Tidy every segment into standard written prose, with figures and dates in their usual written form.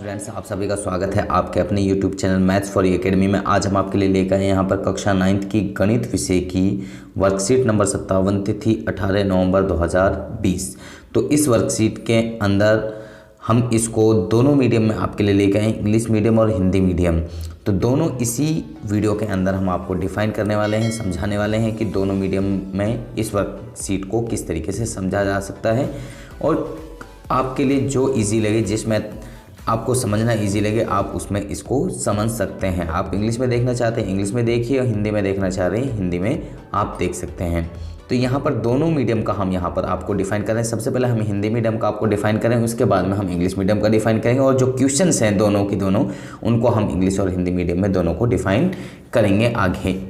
Friends, आप सभी का स्वागत है आपके अपने YouTube channel maths for you academy में। आज हम आपके लिए लेकर आए यहाँ पर कक्षा 9th की गणित विषय की वर्कशीट नंबर 57, तिथि 18 नवंबर 2020। तो इस वर्कशीट के अंदर हम इसको दोनों मीडियम में आपके लिए लेकर आए, इंग्लिश मीडियम और हिंदी मीडियम। तो दोनों इसी वीडियो के अंदर हम आपको डिफ़ाइन करने वाले हैं, समझाने वाले हैं कि दोनों मीडियम में इस वर्कशीट को किस तरीके से समझा जा सकता है और आपके लिए जो इजी लगे, जिसमें आपको समझना इजी लगे, आप उसमें इसको समझ सकते हैं। आप इंग्लिश में देखना चाहते हैं इंग्लिश में देखिए, और हिंदी में देखना चाह रहे हैं हिंदी में आप देख सकते हैं। तो यहाँ पर दोनों मीडियम का हम यहाँ पर आपको डिफ़ाइन करें। सबसे पहले हम हिंदी मीडियम का आपको डिफ़ाइन करें, उसके बाद में हम इंग्लिश मीडियम का डिफ़ाइन करेंगे, और जो क्वेश्चंस हैं दोनों की दोनों, उनको हम इंग्लिश और हिंदी मीडियम में दोनों को डिफ़ाइन करेंगे आगे।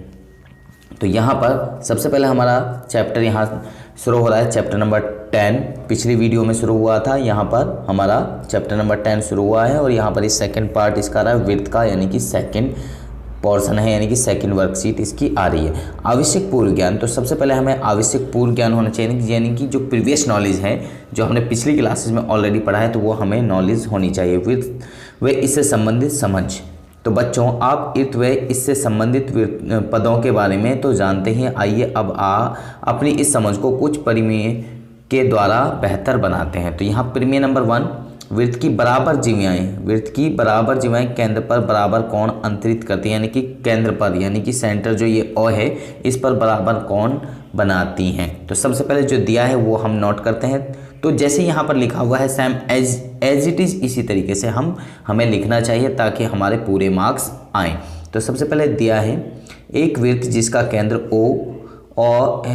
तो यहाँ पर सबसे पहले हमारा चैप्टर यहाँ शुरू हो रहा है, चैप्टर नंबर 10 पिछली वीडियो में शुरू हुआ था। यहाँ पर हमारा चैप्टर नंबर 10 शुरू हुआ है और यहाँ पर इस सेकंड पार्ट इसका रहा है विर्त का, यानी कि सेकंड पोर्शन है, यानी कि सेकंड वर्कशीट इसकी आ रही है। आवश्यक पूर्व ज्ञान। तो सबसे पहले हमें आवश्यक पूर्व ज्ञान होना चाहिए, यानी कि जो प्रीवियस नॉलेज है, जो हमने पिछली क्लासेस में ऑलरेडी पढ़ा है, तो वो हमें नॉलेज होनी चाहिए। विर्त व इससे संबंधित समझ। तो बच्चों, आप इर्त व इससे संबंधित पदों के बारे में तो जानते ही। आइए अब अपनी इस समझ को कुछ परिमेय के द्वारा बेहतर बनाते हैं। तो यहाँ परिमेय नंबर 1, वृत्त की बराबर जीवियाएँ। वृत्त की बराबर जीवियाएँ केंद्र पर बराबर कोण अंतरित करती हैं, यानी कि केंद्र पर, यानी कि सेंटर जो ये ओ है, इस पर बराबर कोण बनाती हैं। तो सबसे पहले जो दिया है वो हम नोट करते हैं। तो जैसे यहाँ पर लिखा हुआ है सेम एज इट इज़, इसी तरीके से हमें लिखना चाहिए ताकि हमारे पूरे मार्क्स आएँ। तो सबसे पहले दिया है एक वृत्त जिसका केंद्र ओ और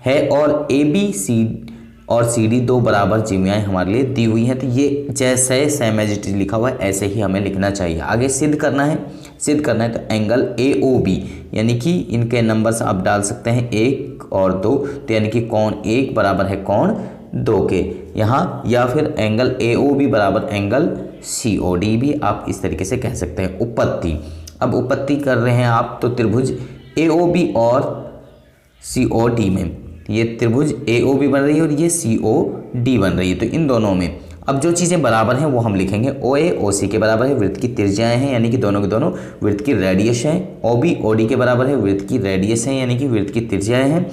है और ए बी सी और सी डी दो बराबर जीवियाएँ हमारे लिए दी हुई हैं। तो ये जैसे सेम एज इट इज लिखा हुआ है ऐसे ही हमें लिखना चाहिए। आगे सिद्ध करना है तो एंगल ए ओ बी, यानी कि इनके नंबर्स आप डाल सकते हैं 1 और 2, तो यानी कि कोण 1 बराबर है कोण 2 के यहाँ, या फिर एंगल ए ओ बी बराबर एंगल सी ओ डी भी आप इस तरीके से कह सकते हैं। उपपत्ति। अब उपपत्ति कर रहे हैं आप, तो त्रिभुज ए ओ बी और सी ओ डी में ये त्रिभुज ए ओ बी बन रही है और ये सी ओ डी बन रही है। तो इन दोनों में अब जो चीज़ें बराबर हैं वो हम लिखेंगे। ओ ए ओ सी के बराबर है, वृत्त की त्रिज्याएं हैं, यानी कि दोनों के दोनों वृत्त की रेडियस है। ओ बी ओ डी के बराबर है, वृत्त की रेडियस है, यानी कि वृत्त की त्रिज्याएं हैं।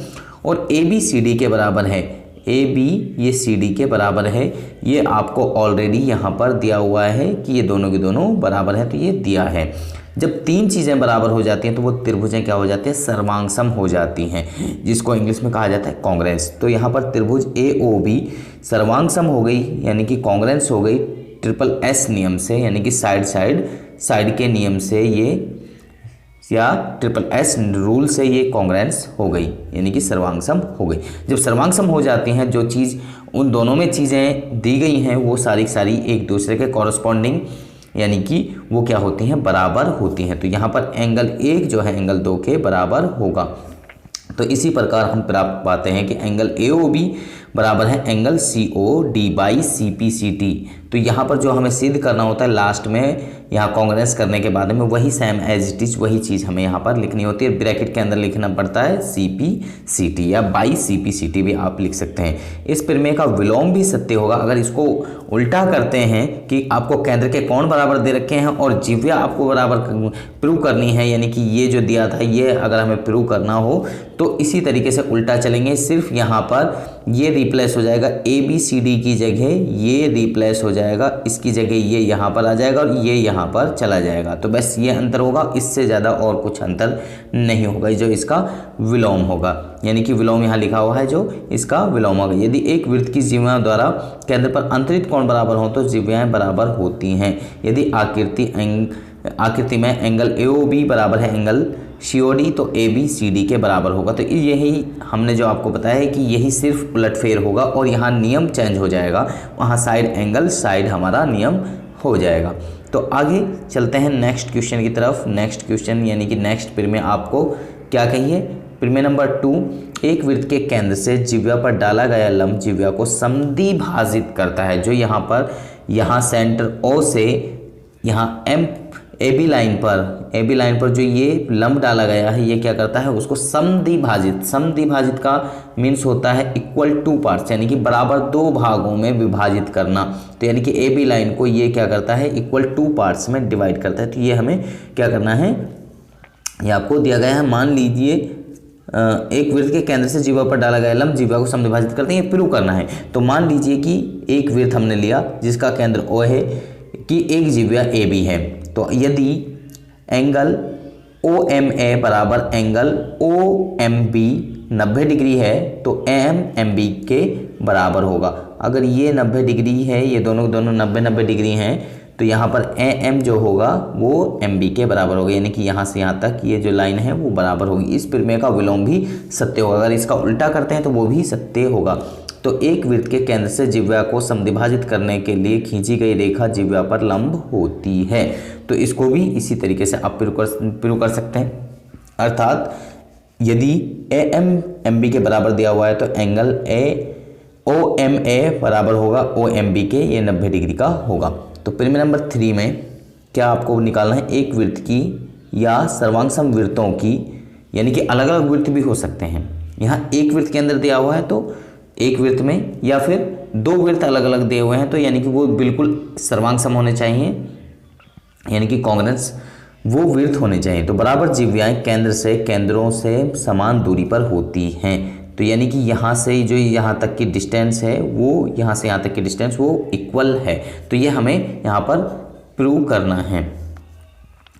और ए बी सी डी के बराबर है, ए बी ये सी डी के बराबर है। ये आपको ऑलरेडी यहाँ पर दिया हुआ है कि ये दोनों के दोनों बराबर हैं, तो ये दिया है। जब तीन चीज़ें बराबर हो जाती हैं तो वो त्रिभुजें क्या हो जाती हैं, सर्वांगसम हो जाती हैं, जिसको इंग्लिश में कहा जाता है कॉन्ग्रेंस। तो यहाँ पर त्रिभुज ए ओ बी सर्वांगसम हो गई, यानी कि कॉन्ग्रेंस हो गई ट्रिपल एस नियम से, यानी कि साइड के नियम से ये, या ट्रिपल एस रूल से ये कॉन्ग्रेंस हो गई, यानी कि सर्वांगसम हो गई। जब सर्वांगसम हो जाती हैं, जो चीज़ उन दोनों में चीज़ें दी गई हैं वो सारी एक दूसरे के कॉरस्पॉन्डिंग, यानी कि वो क्या होती हैं, बराबर होती हैं। तो यहाँ पर एंगल 1 जो है एंगल 2 के बराबर होगा। तो इसी प्रकार हम प्राप्त पाते हैं कि एंगल ए ओ बी बराबर है angle C O D by C P C T. तो यहाँ पर जो हमें सिद्ध करना होता है लास्ट में, यहाँ कांग्रेस करने के बाद में वही सेम एज इट इज वही चीज़ हमें यहाँ पर लिखनी होती है। ब्रैकेट के अंदर लिखना पड़ता है सी पी सी टी, या by C P C T भी आप लिख सकते हैं। इस प्रमेय का विलोम भी सत्य होगा। अगर इसको उल्टा करते हैं कि आपको केंद्र के कोण बराबर दे रखे हैं और जीव्या आपको बराबर प्रूव करनी है, यानी कि ये जो दिया था ये अगर हमें प्रूव करना हो तो इसी तरीके से उल्टा चलेंगे। सिर्फ यहाँ पर ये रिप्लेस हो जाएगा, ए बी सी डी की जगह ये रिप्लेस हो जाएगा, इसकी जगह ये यहाँ पर आ जाएगा और ये यहाँ पर चला जाएगा। तो बस ये अंतर होगा, इससे ज़्यादा और कुछ अंतर नहीं होगा, जो इसका विलोम होगा, यानी कि विलोम यहाँ लिखा हुआ है जो इसका विलोम होगा। यदि एक वृत्त की जीवियाओं द्वारा केंद्र पर अंतरित कोण बराबर हो तो जीवियाएँ बराबर होती हैं। यदि आकृति में एंगल ए ओ बी बराबर है एंगल सी ओ डी, तो ए बी सी डी के बराबर होगा। तो यही हमने जो आपको बताया है कि यही सिर्फ उलटफेर होगा और यहाँ नियम चेंज हो जाएगा, वहाँ साइड एंगल साइड हमारा नियम हो जाएगा। तो आगे चलते हैं नेक्स्ट क्वेश्चन की तरफ। नेक्स्ट क्वेश्चन यानी कि नेक्स्ट प्रमेय आपको क्या कहिए, प्रमेय नंबर 2, एक वृत्त के केंद्र से जिह्वा पर डाला गया लंब जिह्वा को समद्विभाजित करता है। जो यहाँ पर सेंटर ओ से यहाँ एम ए बी लाइन पर जो ये लंब डाला गया है ये क्या करता है, उसको समद्विभाजित का मीन्स होता है इक्वल टू पार्ट्स, यानी कि बराबर दो भागों में विभाजित करना। तो यानी कि ए बी लाइन को ये क्या करता है, इक्वल टू पार्ट्स में डिवाइड करता है। तो ये हमें क्या करना है, ये आपको दिया गया है। मान लीजिए एक वृत्त के केंद्र से जीवा पर डाला गया लंब जीवा को समद्विभाजित करते हैं, ये प्रूव करना है। तो मान लीजिए कि एक वृत्त हमने लिया जिसका केंद्र ओ है कि एक जीवा ए बी है। तो यदि एंगल ओ एम ए बराबर angle O M B 90 degree है तो एम एम बी के बराबर होगा। अगर ये 90 डिग्री है, ये दोनों 90 डिग्री हैं, तो यहाँ पर ए एम जो होगा वो एम बी के बराबर होगा, यानी कि यहाँ से यहाँ तक ये जो लाइन है वो बराबर होगी। इस प्रमेय का विलोम भी सत्य होगा। अगर इसका उल्टा करते हैं तो वो भी सत्य होगा। तो एक वृत्त के केंद्र से जिह्वा को समद्विभाजित करने के लिए खींची गई रेखा जिह्वा पर लंब होती है। तो इसको भी इसी तरीके से आप प्रूव कर सकते हैं। अर्थात यदि ए एम एम बी के बराबर दिया हुआ है तो angle A O M A बराबर होगा ओ एम बी के, ये 90 डिग्री का होगा। तो प्रमेय नंबर 3 में क्या आपको निकालना है, एक वृत्त की या सर्वांग वृत्तों की, यानी कि अलग अलग वृत्त भी हो सकते हैं। यहाँ एक वृत्त के अंदर दिया हुआ है तो एक वृत्त में, या फिर दो वृत्त अलग अलग दिए हुए हैं तो यानी कि वो बिल्कुल सर्वांग सम होने चाहिए, यानी कि कॉन्ग्रुएंस वो वृत्त होने चाहिए। तो बराबर जिह्वाएं केंद्रों से समान दूरी पर होती हैं। तो यानी कि यहाँ से जो यहाँ तक की डिस्टेंस है वो यहाँ से यहाँ तक की डिस्टेंस वो इक्वल है। तो ये हमें यहाँ पर प्रूव करना है।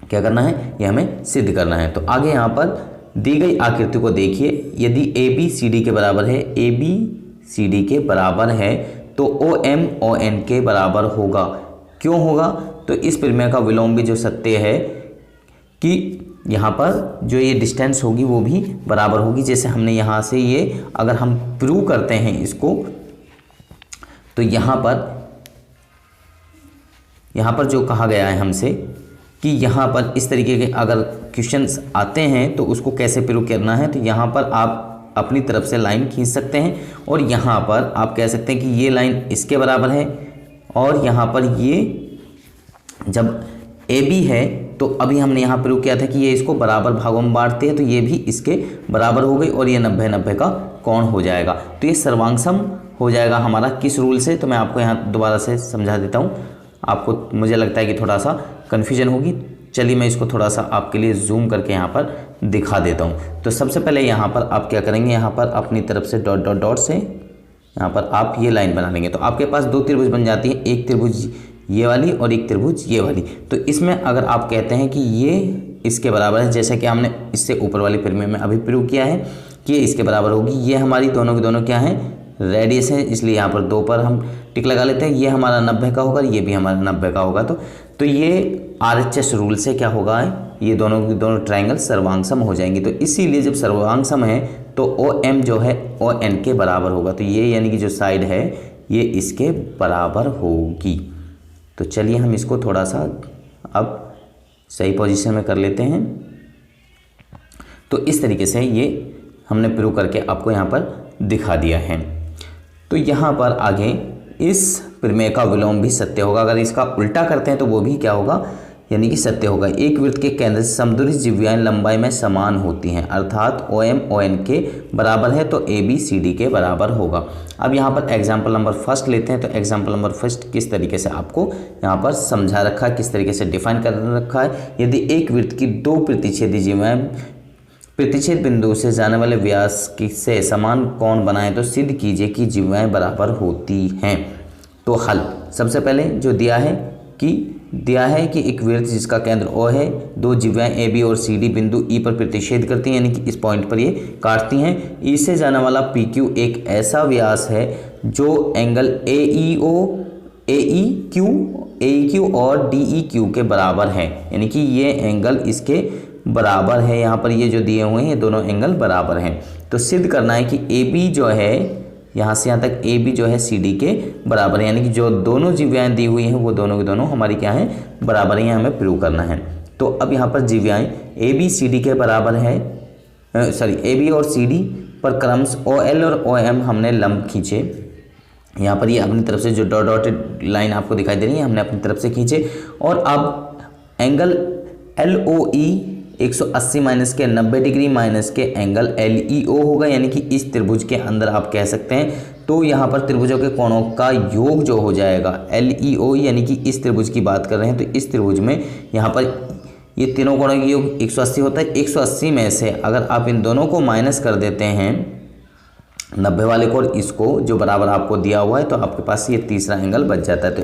क्या करना है, ये हमें सिद्ध करना है। तो आगे यहाँ पर दी गई आकृति को देखिए। यदि ए बी सी डी के बराबर है, ए बी सी डी के बराबर है तो ओ एम ओ एन के बराबर होगा। क्यों होगा, तो इस प्रमेय का विलोम भी जो सत्य है कि यहाँ पर जो ये डिस्टेंस होगी वो भी बराबर होगी। जैसे हमने यहाँ से ये अगर हम प्रूव करते हैं इसको, तो यहाँ पर जो कहा गया है हमसे कि यहाँ पर इस तरीके के अगर क्वेश्चंस आते हैं तो उसको कैसे प्रूव करना है, तो यहाँ पर आप अपनी तरफ से लाइन खींच सकते हैं और यहाँ पर आप कह सकते हैं कि ये लाइन इसके बराबर है और यहाँ पर ये जब ए बी है तो अभी हमने यहाँ प्रूव किया था कि ये इसको बराबर भागों में बांटते हैं, तो ये भी इसके बराबर हो गई और ये 90-90 का कोण हो जाएगा। तो ये सर्वांग सम हो जाएगा हमारा किस रूल से, तो मैं आपको यहाँ दोबारा से समझा देता हूँ। आपको मुझे लगता है कि थोड़ा सा कन्फ्यूजन होगी। चलिए मैं इसको थोड़ा सा आपके लिए जूम करके यहाँ पर दिखा देता हूँ। तो सबसे पहले यहाँ पर आप क्या करेंगे, यहाँ पर अपनी तरफ से डॉट डॉट डॉट से यहाँ पर आप ये लाइन बना लेंगे। तो आपके पास दो त्रिभुज बन जाती है, एक त्रिभुज ये वाली और एक त्रिभुज ये वाली। तो इसमें अगर आप कहते हैं कि ये इसके बराबर है, जैसे कि हमने इससे ऊपर वाली प्रमेय में अभी प्रूव किया है कि ये इसके बराबर होगी, ये हमारी दोनों की दोनों क्या है, रेडियस है, इसलिए यहाँ पर 2 पर हम टिक लगा लेते हैं। ये हमारा 90 का होगा, ये भी हमारा 90 का होगा। तो ये RHS रूल से क्या होगा, ये दोनों की दोनों ट्रायंगल सर्वांग सम हो जाएंगे। तो इसीलिए जब सर्वांग सम है तो OM जो है ON के बराबर होगा। तो ये यानी कि जो साइड है ये इसके बराबर होगी। तो चलिए हम इसको थोड़ा सा अब सही पोजीशन में कर लेते हैं। तो इस तरीके से ये हमने प्रूव करके आपको यहाँ पर दिखा दिया है। तो यहाँ पर आगे इस प्रमेय का विलोम भी सत्य होगा। अगर इसका उल्टा करते हैं तो वो भी क्या होगा, यानी कि सत्य होगा। एक वृत्त के केंद्र से समदूरी जिह्वाएं लंबाई में समान होती हैं, अर्थात OM ON के बराबर है तो AB CD के बराबर होगा। अब यहाँ पर एग्जाम्पल नंबर फर्स्ट लेते हैं। तो एग्जाम्पल नंबर फर्स्ट किस तरीके से आपको यहाँ पर समझा रखा है, किस तरीके से डिफाइन कर रखा है। यदि एक वृत्त की दो प्रतिच्छेदी जिह्वाएं प्रतिच्छेद बिंदु से जाने वाले व्यास से समान कोण बनाए तो सिद्ध कीजिए कि जिह्वाएं बराबर होती हैं। तो हल सबसे पहले जो दिया है कि एक वृत्त जिसका केंद्र O है, दो जिह्वाएं AB और CD बिंदु E पर प्रतिच्छेद करती हैं, यानी कि इस पॉइंट पर ये काटती हैं। E से जाने वाला PQ एक ऐसा व्यास है जो एंगल AEQ और DEQ के बराबर है, यानी कि ये एंगल इसके बराबर है। यहाँ पर ये जो दिए हुए हैं ये दोनों एंगल बराबर हैं। तो सिद्ध करना है कि AB जो है यहाँ से यहाँ तक AB जो है CD के बराबर है, यानी कि जो दोनों जिह्वाएं दी हुई हैं वो दोनों की दोनों हमारी क्या है, बराबर है। हमें प्रूव करना है। तो अब यहाँ पर जिह्वाएं AB CD के बराबर है, AB और CD पर क्रमश OL और OM हमने लंब खींचे। यहाँ पर ये अपनी तरफ से जो डॉट डॉटेड लाइन आपको दिखाई दे रही है हमने अपनी तरफ से खींचे। और अब एंगल LOE 180 माइनस के 90 डिग्री माइनस के एंगल LEO होगा, यानी कि इस त्रिभुज के अंदर आप कह सकते हैं। तो यहाँ पर त्रिभुजों के कोणों का योग जो हो जाएगा LEO, यानी कि इस त्रिभुज की बात कर रहे हैं, तो इस त्रिभुज में यहाँ पर ये तीनों कोणों का योग 180 होता है। 180 में से अगर आप इन दोनों को माइनस कर देते हैं 90 वाले को और इसको जो बराबर आपको दिया हुआ है, तो आपके पास ये तीसरा एंगल बच जाता है। तो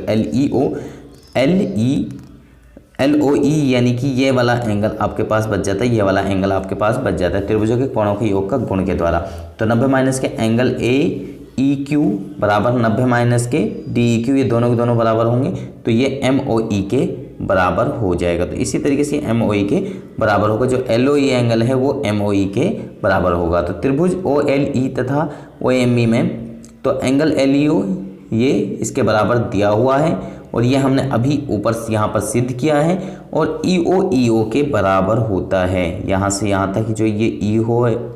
LOE यानी कि ये वाला एंगल आपके पास बच जाता है, ये वाला एंगल आपके पास बच जाता है त्रिभुजों के कोणों के योग का गुण के द्वारा। तो 90 माइनस के एंगल AEQ बराबर 90 माइनस के DEQ, ये दोनों के दोनों बराबर होंगे, तो ये MOE के बराबर हो जाएगा। तो इसी तरीके से MOE के बराबर होगा, जो LOE एंगल है वो MOE के बराबर होगा। तो त्रिभुज OLE तथा OME में तो एंगल LEO ये इसके बराबर दिया हुआ है, और ये हमने अभी ऊपर यहाँ पर सिद्ध किया है, और EO के बराबर होता है। यहाँ से यहाँ तक जो ये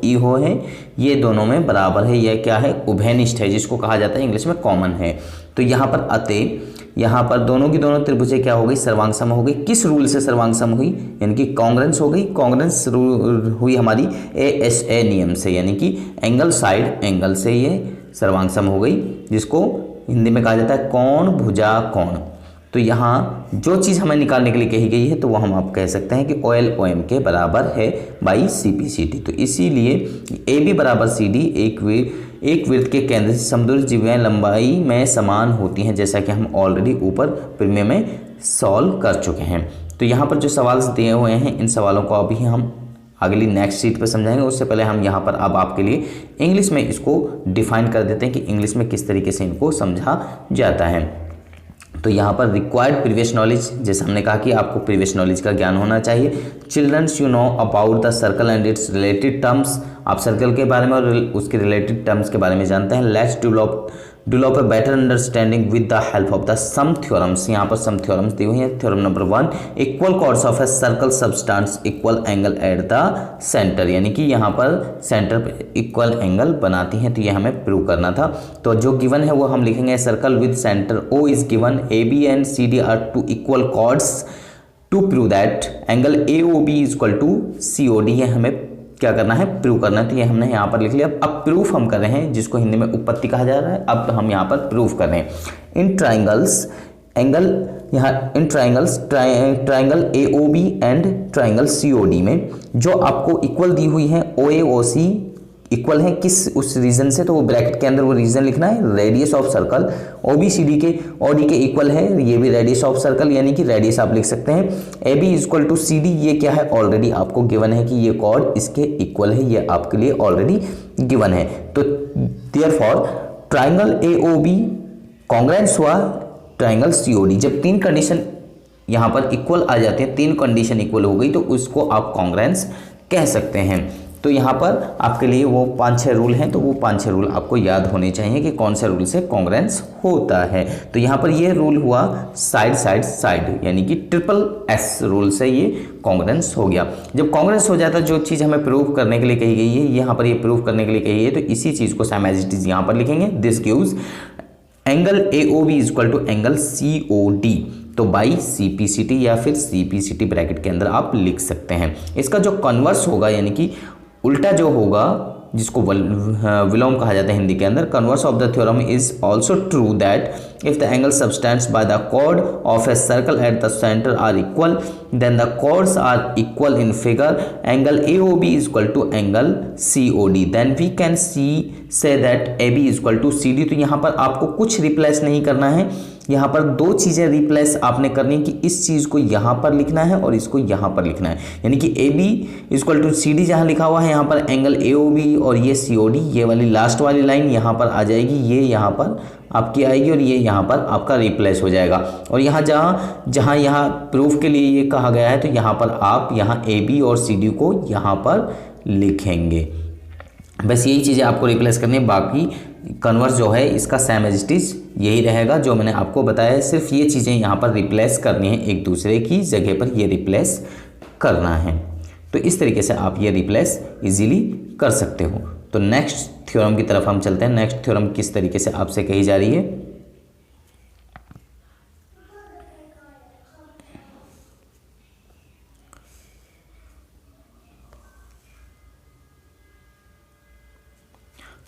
EO है ये दोनों में बराबर है। यह क्या है? उभयनिष्ठ है, जिसको कहा जाता है इंग्लिश में कॉमन है। तो यहाँ पर अतः यहाँ पर दोनों की दोनों त्रिभुजें क्या हो गई? सर्वांग सम हो गई। किस रूल से सर्वांग सम हुई? यानी कि कांग्रेंस हो गई। कांग्रेंस हुई हमारी ASA नियम से, यानी कि एंगल साइड एंगल से ये सर्वांग सम हो गई, जिसको हिंदी में कहा जाता है कोण भुजा कोण। तो यहाँ जो चीज़ हमें निकालने के लिए कही गई है, तो वो हम आप कह सकते हैं कि OLOM के बराबर है बाई CPCT। तो इसीलिए AB बराबर CD एक वृत्त के केंद्र से समदूर जीवें लंबाई में समान होती हैं, जैसा कि हम ऑलरेडी ऊपर प्रीमियम में सॉल्व कर चुके हैं। तो यहाँ पर जो सवाल दिए हुए हैं, इन सवालों को अभी हम अगली नेक्स्ट शीट पर समझाएंगे। उससे पहले हम यहाँ पर अब आपके लिए इंग्लिश में इसको डिफाइन कर देते हैं कि इंग्लिश में किस तरीके से इनको समझा जाता है। तो यहाँ पर रिक्वायर्ड प्रीवियस नॉलेज, जैसे हमने कहा कि आपको प्रीवियस नॉलेज का ज्ञान होना चाहिए। Children's you know about the circle and its related terms, आप सर्कल के बारे में और उसके रिलेटेड टर्म्स के बारे में जानते हैं। Let's develop a better understanding with the help of the some theorems. यहाँ पर सम थ्योरम्स दी हुई हैं। Theorem number 1, equal chords of a circle substance equal angle at the centre, यानी कि यहाँ पर सेंटर पे इक्वल एंगल बनाती हैं। तो ये हमें प्रूव करना था। तो जो गिवन है वो हम लिखेंगे, circle with centre O is given, AB and CD are two equal chords to prove that angle AOB is equal to COD। ये हमें क्या करना है? प्रूव करना है। तो ये हमने यहाँ पर लिख लिया। अब प्रूफ हम कर रहे हैं, जिसको हिंदी में उत्पत्ति कहा जा रहा है। अब हम यहाँ पर प्रूफ कर रहे हैं। इन ट्राइंगल्स एंगल, यहाँ in triangles triangle AOB and triangle COD में जो आपको इक्वल दी हुई है, OAOC इक्वल है किस उस रीजन से, तो वो ब्रैकेट के अंदर वो रीजन लिखना है। रेडियस ऑफ सर्कल OBCD के OD के इक्वल है, ये भी रेडियस ऑफ सर्कल, यानी कि रेडियस आप लिख सकते हैं। AB is equal to CD, ये क्या है? ऑलरेडी आपको गिवन है कि ये कॉर्ड इसके इक्वल है, ये आपके लिए ऑलरेडी गिवन है। तो देयरफॉर ट्राइंगल AOB कॉन्ग्रेंस हुआ ट्राइंगल COD। जब तीन कंडीशन यहाँ पर इक्वल आ जाते हैं, तीन कंडीशन इक्वल हो गई, तो उसको आप कॉन्ग्रेंस कह सकते हैं। तो यहाँ पर आपके लिए वो 5-6 रूल हैं, तो वो 5-6 रूल आपको याद होने चाहिए कि कौन से रूल से कॉन्ग्रेंस होता है। तो यहाँ पर ये रूल हुआ साइड साइड साइड, यानी कि SSS रूल से ये कॉन्ग्रेंस हो गया। जब कॉन्ग्रेंस हो जाता है, जो चीज़ हमें प्रूव करने के लिए कही गई है, यहाँ पर ये प्रूव करने के लिए कही है, तो इसी चीज़ को सेम एज इट इज यहाँ पर लिखेंगे। This gives angle AOB is equal to angle COD। तो बाई CPCT या फिर CPCT ब्रैकेट के अंदर आप लिख सकते हैं। इसका जो कन्वर्स होगा, यानी कि उल्टा जो होगा, जिसको विलोम कहा जाता है हिंदी के अंदर, converse of the theorem is also true that if the angle subtends by the chord of a circle at the centre are equal, then the chords are equal in figure, angle AOB is equal to angle COD, then we can say that AB is equal to CD। तो यहाँ पर आपको कुछ replace नहीं करना है, यहाँ पर दो चीज़ें रिप्लेस आपने करनी है कि इस चीज़ को यहाँ पर लिखना है और इसको यहाँ पर लिखना है। यानी कि AB इक्वल टू CD जहाँ लिखा हुआ है, यहाँ पर एंगल AOB और ये COD, ये वाली लास्ट वाली लाइन यहाँ पर आ जाएगी, ये यहाँ पर आपकी आएगी और ये यहाँ पर आपका रिप्लेस हो जाएगा। और यहाँ जहाँ यहाँ प्रूफ के लिए ये कहा गया है, तो यहाँ पर आप यहाँ AB और CD को यहाँ पर लिखेंगे। बस यही चीज़ें आपको रिप्लेस करनी है, बाकी कन्वर्स जो है इसका सेम एज इट इज यही रहेगा जो मैंने आपको बताया है। सिर्फ ये चीज़ें यहाँ पर रिप्लेस करनी है, एक दूसरे की जगह पर ये रिप्लेस करना है। तो इस तरीके से आप ये रिप्लेस इजीली कर सकते हो। तो नेक्स्ट थ्योरम की तरफ हम चलते हैं। नेक्स्ट थ्योरम किस तरीके से आपसे कही जा रही है?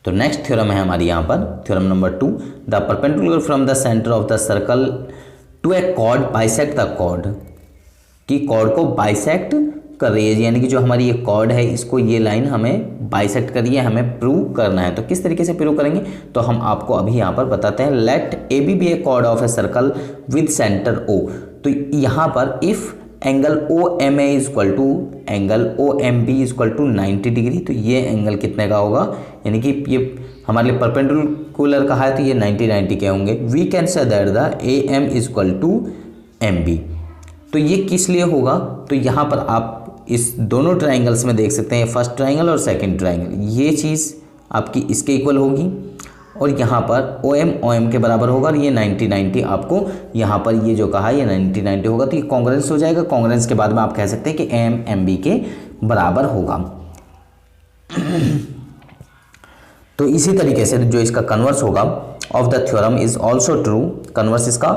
तो नेक्स्ट थ्योरम है हमारी यहाँ पर theorem number 2, the perpendicular from the centre of the circle to a chord bisect the chord, कि कॉर्ड को बाइसेक्ट कर रही है, यानी कि जो हमारी ये कॉर्ड है इसको ये लाइन हमें बाइसेक्ट कर रही है, हमें प्रूव करना है। तो किस तरीके से प्रूव करेंगे, तो हम आपको अभी यहाँ पर बताते हैं। Let A B a chord of a circle with centre O. तो यहाँ पर if angle O M A equal to angle O M B equal to 90 degree, तो ये एंगल कितने का होगा, यानी कि ये हमारे लिए परपेंडिकुलर कहा है तो ये 90 के होंगे। We can say that the A M equal to M B. तो ये किस लिए होगा, तो यहाँ पर आप इस दोनों ट्राइंगल्स में देख सकते हैं, फर्स्ट ट्राइंगल और सेकंड ट्राइंगल, ये चीज़ आपकी इसके इक्वल होगी और यहाँ पर ओ एम के बराबर होगा और ये 90 आपको यहाँ पर ये जो कहा ये 90 होगा, तो ये कॉन्ग्रेंस हो जाएगा। कॉन्ग्रेंस के बाद में आप कह सकते हैं कि एम एम बी के बराबर होगा। तो इसी तरीके से जो इसका कन्वर्स होगा of the theorem is also true, converse इसका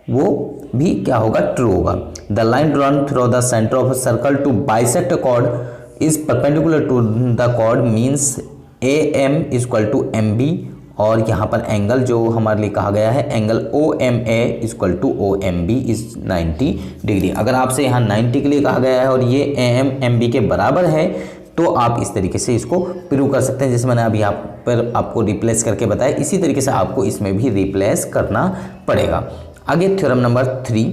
वो भी क्या होगा, ट्रू होगा। The line drawn through the centre of a circle to bisect chord is perpendicular to the chord means A M equal to M B, और यहाँ पर angle जो हमारे लिए कहा गया है angle O M A equal to O M B is 90 degree. अगर आपसे यहाँ 90 के लिए कहा गया है और ये ए एम एम बी के बराबर है तो आप इस तरीके से इसको प्रूव कर सकते हैं, जैसे मैंने अभी यहाँ पर आपको रिप्लेस करके बताया, इसी तरीके से आपको इसमें भी रिप्लेस करना पड़ेगा। आगे theorem number 3,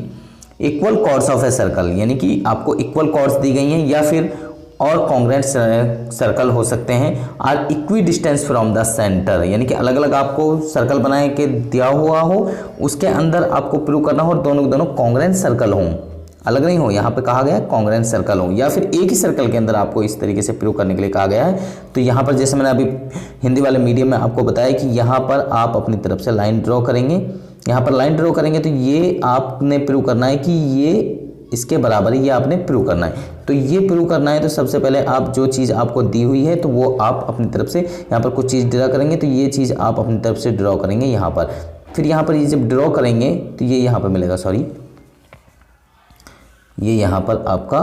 equal chords of a circle, यानी कि आपको इक्वल कॉर्ड्स दी गई हैं या फिर और कॉन्ग्रेंट सर्कल हो सकते हैं, are equi distance from the centre, यानी कि अलग अलग आपको सर्कल बनाए के दिया हुआ हो, उसके अंदर आपको प्रूव करना हो दोनों कॉन्ग्रेंट सर्कल हों, अलग नहीं हो, यहाँ पे कहा गया है कॉन्ग्रेंट सर्कल हो, या फिर एक ही सर्कल के अंदर आपको इस तरीके से प्रूव करने के लिए कहा गया है। तो यहाँ पर जैसे मैंने अभी हिंदी वाले मीडियम में आपको बताया कि यहाँ पर आप अपनी तरफ से लाइन ड्रॉ करेंगे, यहाँ पर लाइन ड्रॉ करेंगे तो ये आपने प्रूव करना है कि ये इसके बराबर है, ये आपने प्रूव करना है। तो ये प्रूव करना है तो सबसे पहले आप जो चीज़ आपको दी हुई है तो वो आप अपनी तरफ से यहाँ पर कुछ चीज़ ड्रा करेंगे, तो ये चीज़ आप अपनी तरफ से ड्रॉ करेंगे यहाँ पर। फिर यहाँ पर ये जब ड्रॉ करेंगे तो ये यहाँ पर मिलेगा, सॉरी ये यहाँ पर आपका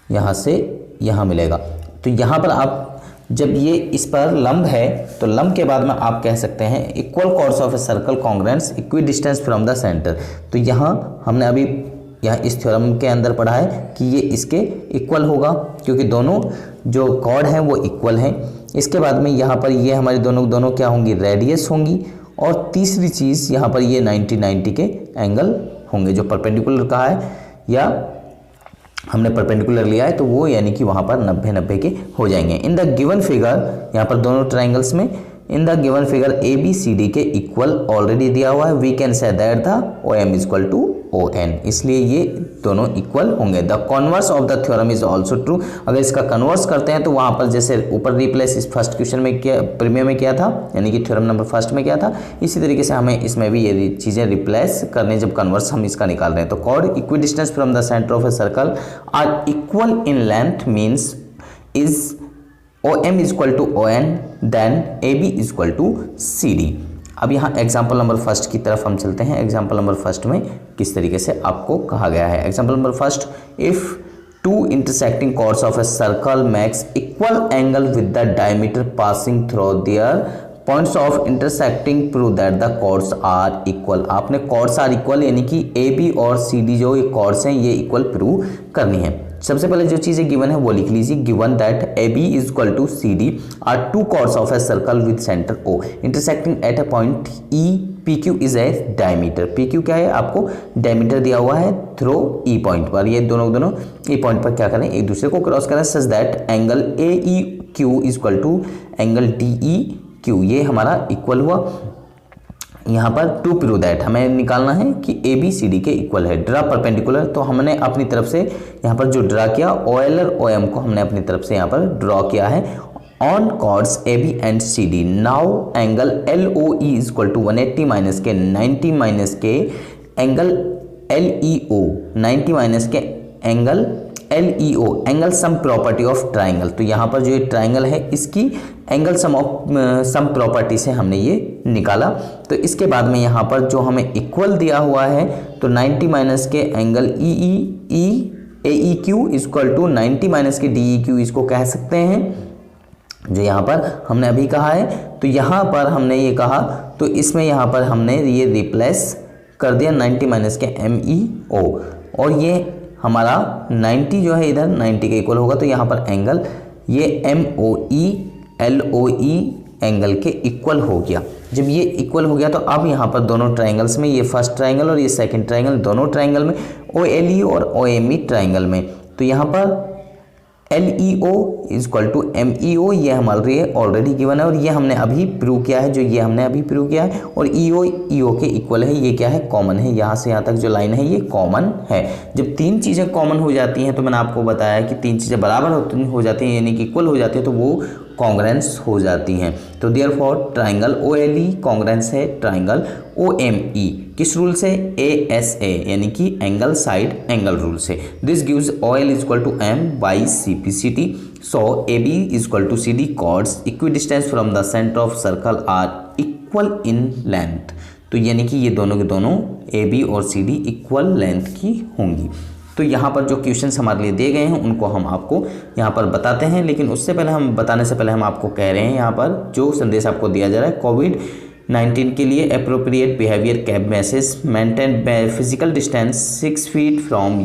यहाँ से यहाँ मिलेगा। तो यहाँ पर आप जब ये इस पर लंब है तो लंब के बाद में आप कह सकते हैं equal chords of a circle congruents equi distance from the centre. तो यहाँ हमने अभी यहाँ इस थ्योरम के अंदर पढ़ा है कि ये इसके इक्वल होगा क्योंकि दोनों जो कॉर्ड हैं वो इक्वल हैं। इसके बाद में यहाँ पर ये हमारी दोनों क्या होंगी, रेडियस होंगी, और तीसरी चीज़ यहाँ पर ये 90 के एंगल होंगे जो परपेंडिकुलर कहा है या हमने परपेंडिकुलर लिया है तो वो यानी कि वहाँ पर 90 के हो जाएंगे। इन द गिवन फिगर, यहाँ पर दोनों ट्राइंगल्स में in the given figure A B C D के इक्वल ऑलरेडी दिया हुआ है, we can say that the O M equal to O N, इसलिए ये दोनों इक्वल होंगे। The converse of the theorem is also true, अगर इसका कन्वर्स करते हैं तो वहाँ पर जैसे ऊपर रिप्लेस इस फर्स्ट क्वेश्चन में किया, प्रीमियम में किया था, यानी कि थ्योरम नंबर फर्स्ट में किया था, इसी तरीके से हमें इसमें भी ये चीज़ें रिप्लेस करने जब कन्वर्स हम इसका निकाल रहे हैं। तो chord equi distance from the centre of a circle are equal in length means is O M is equal to O N then A B is equal to C D. अब यहाँ example number first की तरफ हम चलते हैं। Example number first में किस तरीके से आपको कहा गया है। Example number first, if two intersecting chords of a circle makes equal angle with the diameter passing through their points of intersecting prove that the chords are equal. आपने chords are equal यानी कि A B और C D जो ये chords हैं ये equal prove करनी है। सबसे पहले जो चीज़ें गिवन है वो लिख लीजिए, given that A B is equal to C D are two chords of a circle with centre O intersecting at a point E, P Q is a diameter. P Q क्या है, आपको diameter दिया हुआ है throw ई point पर, ये दोनों ई point पर क्या करें, एक दूसरे को क्रॉस करें such that angle A E Q is equal to angle D E Q, ये हमारा इक्वल हुआ। यहाँ पर टू प्रूव दैट हमें निकालना है कि ए बी सी डी के इक्वल है। ड्रा परपेंडिकुलर, तो हमने अपनी तरफ से यहाँ पर जो ड्रा किया ओ एल और ओ एम को हमने अपनी तरफ से यहाँ पर ड्रॉ किया है on chords A B and C D. Now angle L O E is equal to 180 minus के 90 माइनस के angle L E O 90 minus के angle L E O angle sum property of triangle. तो यहाँ पर जो ये triangle है इसकी एंगल सम प्रॉपर्टी से हमने ये निकाला। तो इसके बाद में यहाँ पर जो हमें इक्वल दिया हुआ है तो 90 माइनस के angle E E A E Q equal to 90 minus के डी ई क्यू इसको कह सकते हैं। जो यहाँ पर हमने अभी कहा है, तो यहाँ पर हमने ये कहा, तो इसमें यहाँ पर हमने ये रिप्लेस कर दिया 90 माइनस के MEO, और ये हमारा 90 जो है इधर 90 के इक्वल होगा, तो यहाँ पर एंगल ये MOE LOE एंगल के इक्वल हो गया। जब ये इक्वल हो गया तो अब यहाँ पर दोनों ट्राइंगल्स में, ये फर्स्ट ट्राइंगल और ये सेकंड ट्राइंगल, दोनों ट्राइंगल में, OLE और OME ट्राइंगल में, तो यहाँ पर LEO इक्वल टू MEO ये हमारे ऑलरेडी गिवन है और ये हमने अभी प्रूव किया है, जो ये हमने अभी प्रूव किया है, और EO के इक्वल है, ये क्या है, कॉमन है, यहाँ से यहाँ तक जो लाइन है ये कॉमन है। जब तीन चीज़ें कॉमन हो जाती हैं, तो मैंने आपको बताया कि तीन चीज़ें बराबर हो जाती हैं, यानी कि इक्वल हो जाती है, तो वो कॉन्ग्रेंस हो जाती हैं। तो देयरफॉर ट्राइंगल OLE कॉन्ग्रेंस है ट्राइंगल OME, किस रूल से, ASA यानी कि एंगल साइड एंगल रूल से। This gives OL equal to M by CPCT, so AB equal to CD chords equidistance from the centre of circle are equal in length. तो यानी कि ये दोनों के दोनों AB और CD इक्वल लेंथ की होंगी। तो यहाँ पर जो क्वेश्चंस हमारे लिए दिए गए हैं उनको हम आपको यहाँ पर बताते हैं, लेकिन उससे पहले हम बताने से पहले हम आपको कह रहे हैं यहाँ पर जो संदेश आपको दिया जा रहा है, कोविड-19 के लिए appropriate behaviour cab message, maintain physical distance 6 feet from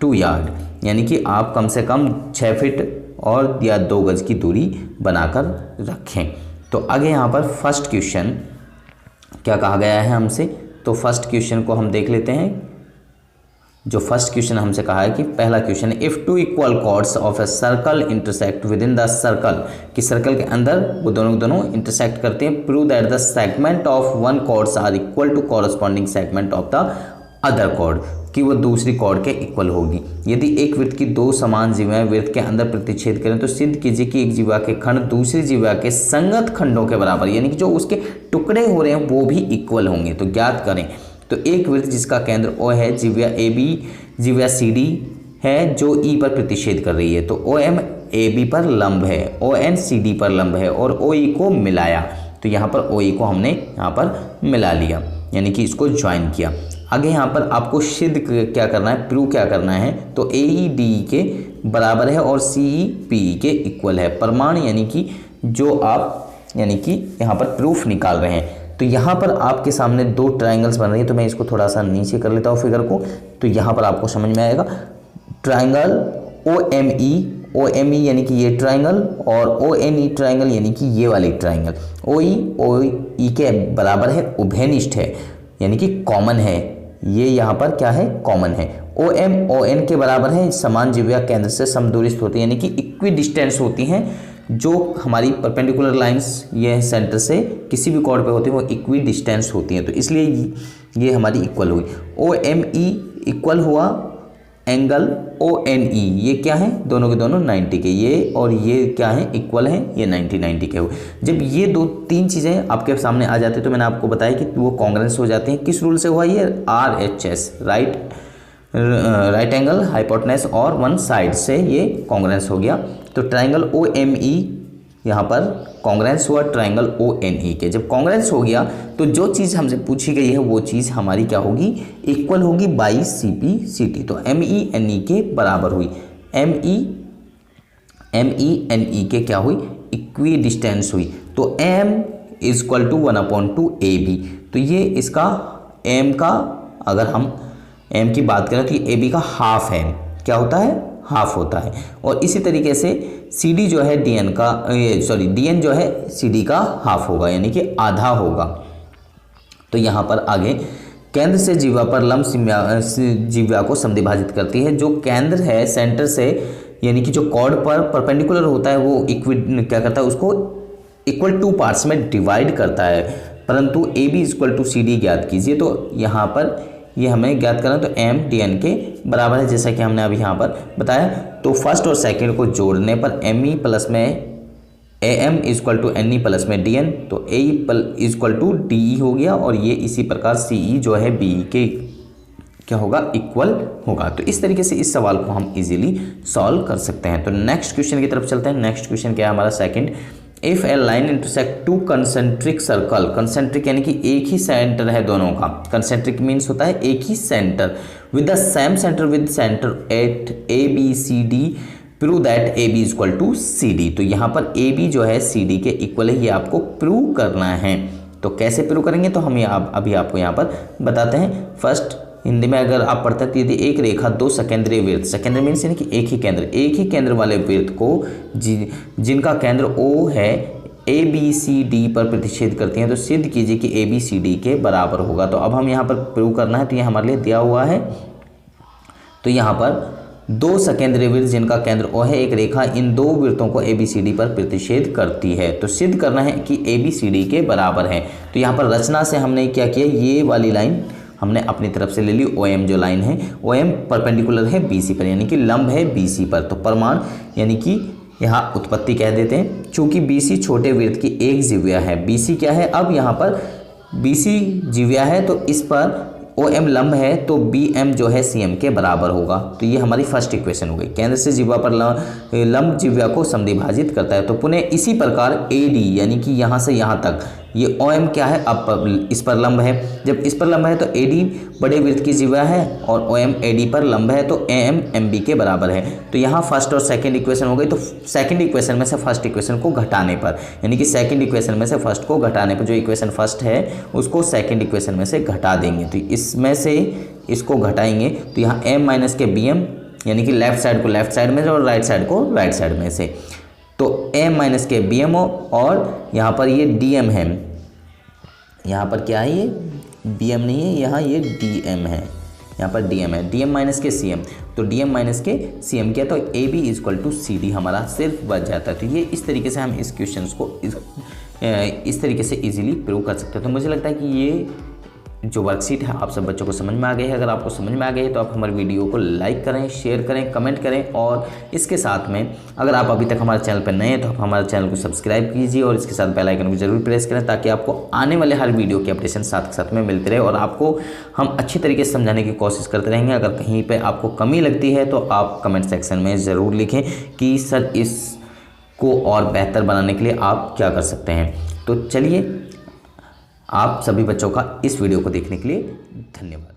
2 yard, यानी कि आप कम से कम 6 फीट और या 2 गज की दूरी बनाकर रखें। तो आगे यहाँ पर फर्स्ट क्वेश्चन क्या कहा गया है हमसे, तो फर्स्ट क्वेश्चन को हम देख लेते हैं। जो फर्स्ट क्वेश्चन हमसे कहा है कि पहला क्वेश्चन है, if two equal chords of a circle intersect within the circle, कि सर्कल के अंदर वो दोनों इंटरसेक्ट करते हैं, prove that the segment of one chords are equal to corresponding segment of the other chord, कि वो दूसरी कॉर्ड के इक्वल होगी। यदि एक वृत्त की दो समान जीवाएं वृत्त के अंदर प्रतिच्छेद करें तो सिद्ध कीजिए कि एक जीवा के खंड दूसरी जीवा के संगत खंडों के बराबर, यानी कि जो उसके टुकड़े हो रहे हैं वो भी इक्वल होंगे। तो ज्ञात करें। तो एक वृत्त जिसका केंद्र O है, जीवा AB जीवा CD है जो E पर प्रतिच्छेद कर रही है, तो OM AB पर लंब है, ON CD पर लंब है, और OE को मिलाया, तो यहाँ पर OE को हमने यहाँ पर मिला लिया, यानी कि इसको ज्वाइन किया। आगे यहाँ पर आपको सिद्ध क्या करना है, प्रूव क्या करना है, तो AE DE के बराबर है और CE PE के इक्वल है। प्रमाण यानी कि जो आप यानी कि यहाँ पर प्रूफ निकाल रहे हैं। तो यहाँ पर आपके सामने दो ट्राइंगल्स बन रही है, तो मैं इसको थोड़ा सा नीचे कर लेता हूँ फिगर को, तो यहाँ पर आपको समझ में आएगा। ट्राइंगल OME यानी कि ये ट्राइंगल, और ONE ट्राइंगल यानी कि ये वाली ट्राइंगल। OE के बराबर है, उभयनिष्ठ है, यानी कि कॉमन है, ये यहाँ पर क्या है, कॉमन है। OM ON के बराबर है, समान जीवा केंद्र से समदूरिस्थ होती है, यानी कि इक्वी डिस्टेंस होती हैं। जो हमारी परपेंडिकुलर लाइंस ये सेंटर से किसी भी कॉर्ड पे होती है वो इक्वी डिस्टेंस होती हैं, तो इसलिए ये हमारी इक्वल हुई। OME इक्वल हुआ एंगल ONE, ये क्या है, दोनों के दोनों 90 के, ये और ये क्या है, इक्वल है, ये 90 के हुए। जब ये दो तीन चीज़ें आपके सामने आ जाती है तो मैंने आपको बताया कि वो कॉन्ग्रेंस हो जाते हैं। किस रूल से हुआ ये, RHS राइट एंगल हाइपोटेनस और वन साइड से ये कॉन्ग्रेंस हो गया। तो ट्राइंगल OME यहाँ पर कॉन्ग्रेंस हुआ ट्राइंगल ONE के। जब कॉन्ग्रेंस हो गया तो जो चीज़ हमसे पूछी गई है वो चीज़ हमारी क्या होगी, इक्वल होगी बाई CPCT। तो MENE के बराबर हुई, MENE के क्या हुई, इक्वी डिस्टेंस हुई। तो M इक्वल टू 1/2 AB, तो ये इसका M का, अगर हम M की बात करें तो ये AB का हाफ है, क्या होता है, हाफ होता है। और इसी तरीके से CD जो है DN का, DN जो है CD का हाफ होगा, यानी कि आधा होगा। तो यहाँ पर आगे केंद्र से जीवा पर लंब जीवा को समद्विभाजित करती है। जो केंद्र है सेंटर से, यानी कि जो कॉर्ड पर परपेंडिकुलर होता है वो क्या करता है, उसको इक्वल टू पार्ट्स में डिवाइड करता है। परंतु AB इक्वल टू CD ज्ञात कीजिए, तो यहाँ पर ये हमें ज्ञात करना, तो M DN के बराबर है, जैसा कि हमने अभी यहाँ पर बताया। तो फर्स्ट और सेकंड को जोड़ने पर ME प्लस में AM equal to NE plus में DN, तो AE इक्वल टू DE हो गया, और ये इसी प्रकार CE जो है BE के क्या होगा, इक्वल होगा। तो इस तरीके से इस सवाल को हम इजीली सॉल्व कर सकते हैं। तो नेक्स्ट क्वेश्चन की तरफ चलते हैं। नेक्स्ट क्वेश्चन क्या है हमारा, second, if A line intersect two concentric circle, concentric यानी कि एक ही सेंटर है दोनों का, कंसेंट्रिक मीन्स होता है एक ही centre, with the same centre with centre at ABCD prove that A B is equal to C D. तो यहाँ पर ए बी जो है सी डी के इक्वल है, ये आपको प्रूव करना है। तो कैसे प्रूव करेंगे, तो हम अभी आपको यहाँ पर बताते हैं। फर्स्ट हिंदी में अगर आप पढ़ते हैं तो यदि एक रेखा दो सकेंद्रीय वृत्त, सकेंद्र मीन्स यानी कि एक ही केंद्र वाले वृत्त को जिनका केंद्र O है ए बी सी डी पर प्रतिच्छेद करती हैं, तो सिद्ध कीजिए कि ए बी सी डी के बराबर होगा। तो अब हम यहाँ पर प्रूव करना है, तो ये हमारे लिए दिया हुआ है। तो यहाँ पर दो सकेंद्रीय वृत्त जिनका केंद्र O है, एक रेखा इन दो वृत्तों को ए बी सी डी पर प्रतिच्छेद करती है। तो सिद्ध करना है कि ए बी सी डी के बराबर है। तो यहाँ पर रचना से हमने क्या किया, ये वाली लाइन हमने अपनी तरफ से ले ली। ओ एम जो लाइन है, ओ एम परपेंडिकुलर है बी सी पर, यानी कि लंब है बी सी पर। तो प्रमाण यानी कि यहाँ उत्पत्ति कह देते हैं। चूंकि बी सी छोटे वृत्त की एक जिह्वा है, बी सी क्या है, अब यहाँ पर बी सी जिह्वा है तो इस पर ओ एम लंब है, तो बी एम जो है सी एम के बराबर होगा। तो ये हमारी फर्स्ट इक्वेशन हो गई। केंद्र से जिह्वा पर लंब जिह्वा को समद्विभाजित करता है। तो पुनः इसी प्रकार ए डी यानी कि यहाँ से यहाँ तक ये ओ एम क्या है, अब इस पर लंब है। जब इस पर लंब है तो ए डी बड़े वृत्त की जिह्वा है और ओ एम ए डी पर लंब है, तो ए एम एम बी के बराबर है। तो यहाँ फर्स्ट और सेकंड इक्वेशन हो गई। तो सेकंड इक्वेशन में से फर्स्ट इक्वेशन को घटाने पर, यानी कि सेकंड इक्वेशन में से फर्स्ट को घटाने पर जो इक्वेशन फर्स्ट है उसको सेकंड इक्वेशन में से घटा देंगे। तो इसमें से इसको घटाएंगे तो यहाँ एम माइनस के बी एम, यानी कि लेफ्ट साइड को लेफ्ट साइड में और राइट साइड को राइट साइड में से, तो एम माइनस के बी एम और यहाँ पर ये डी एम है। यहाँ पर क्या है, ये बी एम नहीं है, यहाँ ये डी एम है, यहाँ पर डी एम है, डी एम माइनस के सी एम। तो डी एम माइनस के सी एम क्या, तो A B is equal to C D हमारा सिर्फ बच जाता है। तो ये इस तरीके से हम इस क्वेश्चन को इस तरीके से इजीली प्रूव कर सकते हैं। तो मुझे लगता है कि ये जो वर्कशीट है आप सब बच्चों को समझ में आ गई है। अगर आपको समझ में आ गई है तो आप हमारे वीडियो को लाइक करें, शेयर करें, कमेंट करें, और इसके साथ में अगर आप अभी तक हमारे चैनल पर नए हैं तो आप हमारे चैनल को सब्सक्राइब कीजिए और इसके साथ बेल आइकन को जरूर प्रेस करें, ताकि आपको आने वाले हर वीडियो की अपडेशन साथ के साथ में मिलते रहे और आपको हम अच्छी तरीके से समझाने की कोशिश करते रहेंगे। अगर कहीं पर आपको कमी लगती है तो आप कमेंट सेक्शन में ज़रूर लिखें कि सर इसको और बेहतर बनाने के लिए आप क्या कर सकते हैं। तो चलिए, आप सभी बच्चों का इस वीडियो को देखने के लिए धन्यवाद।